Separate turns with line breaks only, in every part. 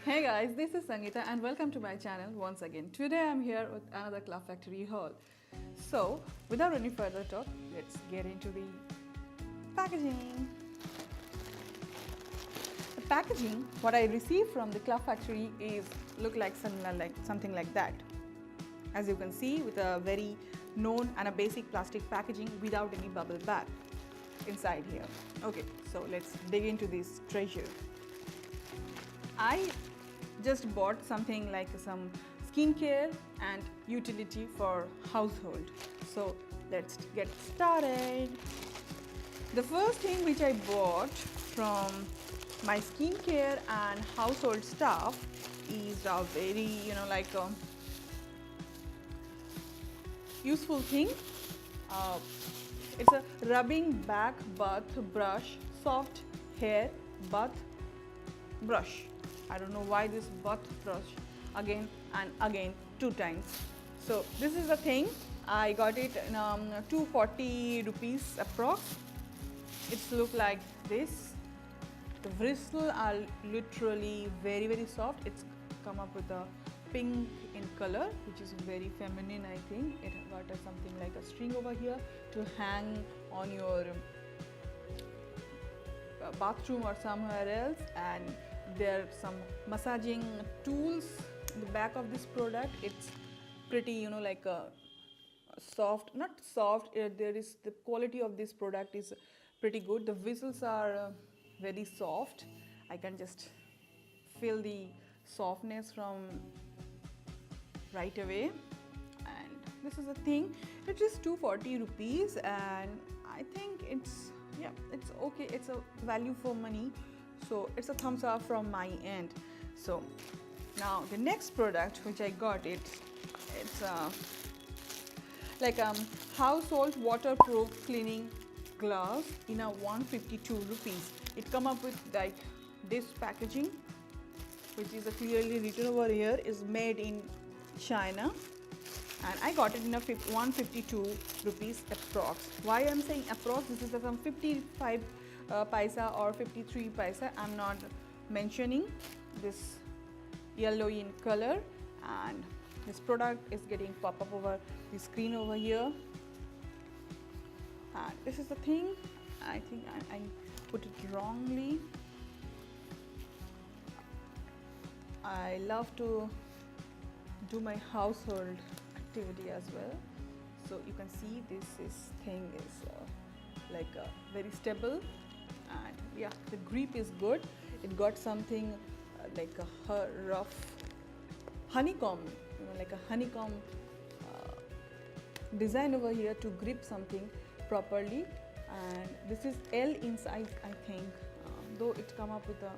Hey guys, this is Sangeeta and welcome to my channel once again. Today I'm here with another Club Factory haul. So, without any further talk, let's get into the packaging. The packaging, what I received from the Club Factory is look like something like that. As you can see, with a very known and a basic plastic packaging without any bubble bag inside here. Okay, so let's dig into this treasure. I just bought something like some skincare and utility for household. So let's get started. The first thing which I bought from my skincare and household stuff is a very useful thing. It's a rubbing back bath brush, soft hair bath brush. I don't know why this bath brush again and again 2 times. So this is the thing. I got it in 240 rupees approx. It's look like this. The bristles are literally very soft. It's come up with a pink in color, which is very feminine. I think it got something like a string over here to hang on your bathroom or somewhere else, and there are some massaging tools in the back of this product. It's pretty like a soft, not soft, there is the quality of this product is pretty good. The whistles are very soft. I can just feel the softness from right away. And this is a thing. It is 240 rupees and I think it's okay. It's a value for money, so it's a thumbs up from my end. So now the next product which I got, it's like household waterproof cleaning gloves in a 152 rupees. It come up with like this packaging, which is clearly written over here is made in China, and I got it in a 152 rupees approx. Why I'm saying approx? This is some 55 paisa or 53 paisa. I'm not mentioning this yellow in color, and this product is getting pop up over the screen over here. And this is the thing. I think I put it wrongly. I love to do my household activity as well. So you can see this thing is very stable, and yeah, the grip is good. It got something like a rough honeycomb, like a honeycomb design over here to grip something properly. And this is L in size, I think, though it come up with a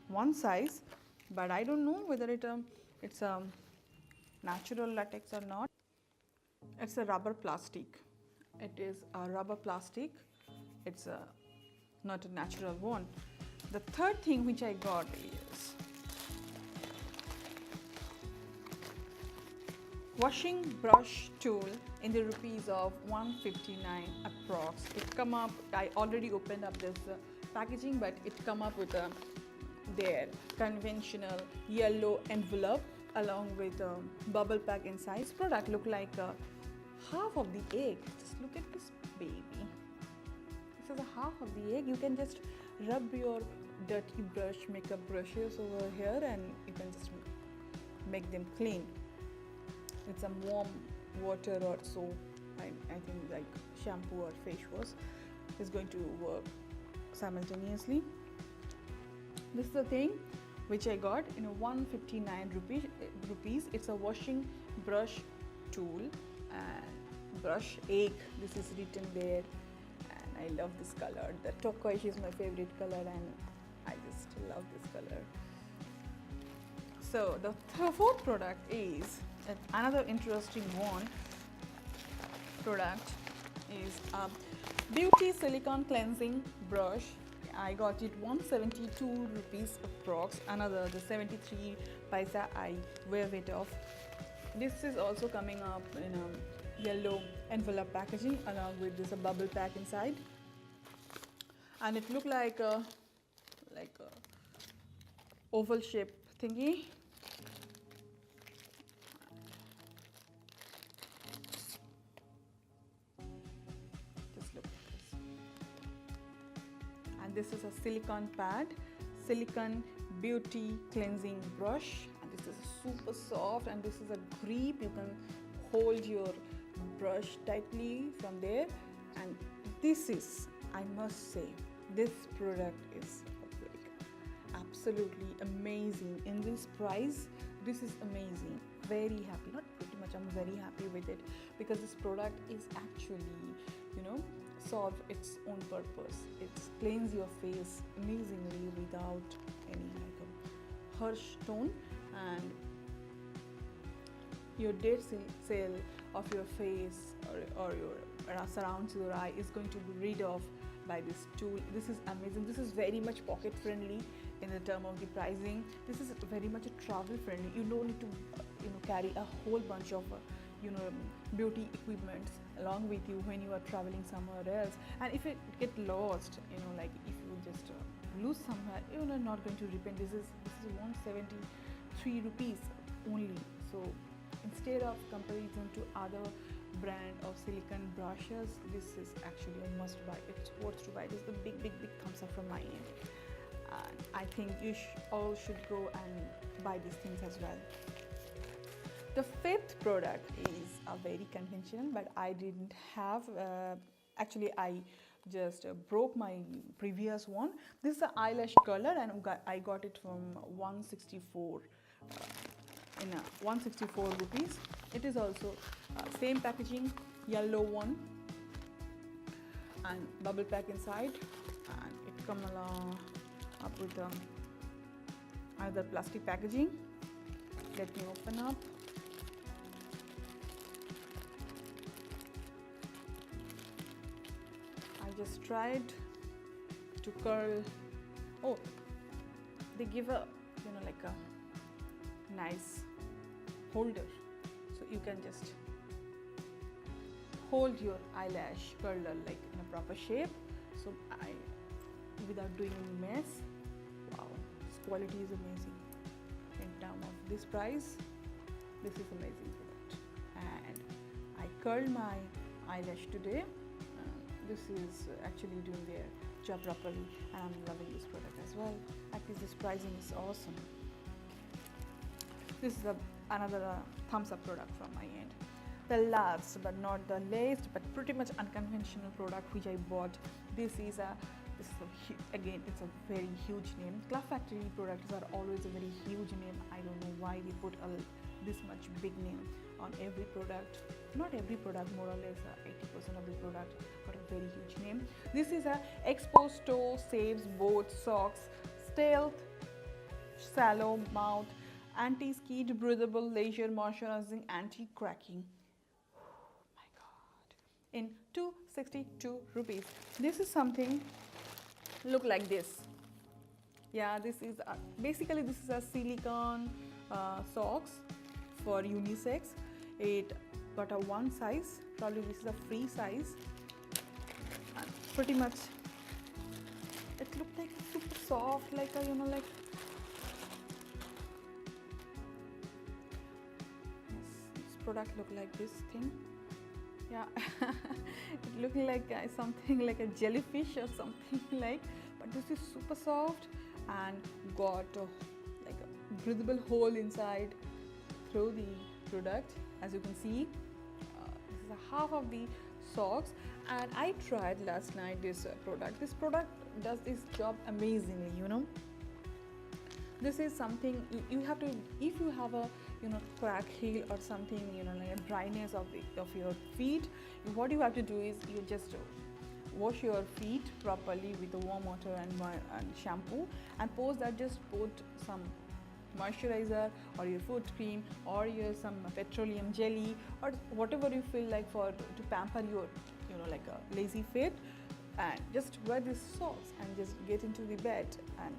one size, but I don't know whether it's a natural latex or not. It's a rubber plastic. It is a rubber plastic. It's not a natural one. The third thing which I got is washing brush tool in the rupees of 159 approx. It come up, I already opened up this packaging, but it come up with their conventional yellow envelope along with a bubble pack inside. This product look like half of the egg. Just look at this baby. This is a half of the egg. You can just rub your dirty brush, makeup brushes over here, and you can just make them clean with some warm water or soap. I think like shampoo or face wash is going to work simultaneously. This is the thing which I got in a 159 rupees. It's a washing brush tool and brush egg. This is written there, and I love this color. The turquoise is my favorite color, and I just love this color. So the fourth product is another interesting one. Product is a beauty silicone cleansing brush. I got it 172 rupees approx. Another the 73 paisa I wave it off. This is also coming up in a yellow envelope packaging along with this bubble pack inside. and it looked like a oval shape thingy. Just look at this. And this is a silicone pad, silicone beauty cleansing brush, and this is super soft, and this is a grip. You can hold your brush tightly from there, and this is, I must say, this product is like absolutely amazing. In this price, this is amazing. Very happy, not pretty much, I'm very happy with it, because this product is actually, you know, solve its own purpose. It cleans your face amazingly without any like a harsh tone, and your dead cell of your face or your surrounds your eye is going to be rid of by this tool. This is amazing. This is very much pocket friendly in the term of the pricing. This is very much a travel friendly. You don't need to carry a whole bunch of beauty equipments along with you when you are traveling somewhere else. And if it get lost, like if you just lose somewhere, you're not going to repent. This is 173 rupees only. So instead of comparison to other brand of silicone brushes, this is actually a must buy. It's worth to buy. This is the big thumbs up from my end. I think you all should go and buy these things as well. The fifth product is a very conventional, but I didn't have, actually I just broke my previous one. This is the eyelash curler, and I got it from 164 in 164 rupees. It is also same packaging, yellow one, and bubble pack inside, and it come along up with another plastic packaging. Let me open up. I just tried to curl. Oh, they give a like a nice holder, so you can just hold your eyelash curler like in a proper shape. So without doing any mess. Wow, this quality is amazing. In terms of this price, this is amazing product. And I curled my eyelash today. This is actually doing their job properly, and I'm loving this product as well. Actually, this pricing is awesome. This is another thumbs up product from my end. The last but not the least, but pretty much unconventional product which I bought. This is again, it's a very huge name. Club Factory products are always a very huge name. I don't know why they put this much big name on every product. Not every product, more or less 80% of the product got a very huge name. This is a Exposed Toe Saves Both Socks Stealth Shallow Mouth Anti-Skid Breathable Leisure Moisturizing Anti-Cracking. Oh my god. In 262 rupees. This is something look like this. Yeah, this is basically this is a silicone socks for unisex. It got a one size, probably this is a free size, and pretty much it looked like super soft, like a like this product looked like this thing. Yeah, it looked like something like a jellyfish or something like, but this is super soft and got like a breathable hole inside through the product. As you can see, this is a half of the socks, and I tried last night this product. This product does this job amazingly, This is something you have to, if you have a crack heel or something, like a dryness of your feet, what you have to do is you just wash your feet properly with the warm water and shampoo, and post that just put some moisturizer or your foot cream or some petroleum jelly or whatever you feel like to pamper your like a lazy feet, and just wear these socks and just get into the bed, and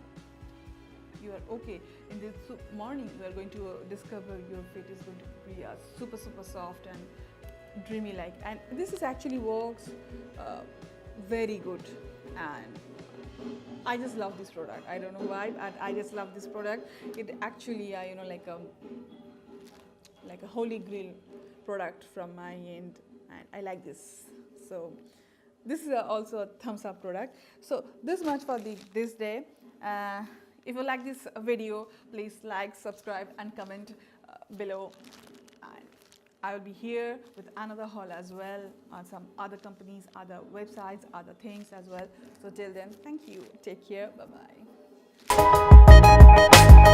you are okay. In the morning you are going to discover your feet is going to be super soft and dreamy like, and this is actually works very good. And I just love this product. I don't know why, but I just love this product. It actually, you know, like a holy grail product from my end, and I like this. So this is also a thumbs up product. So this much for this day. If you like this video, please like, subscribe, and comment below. And I will be here with another haul as well on some other companies, other websites, other things as well. So till then, thank you. Take care. Bye bye.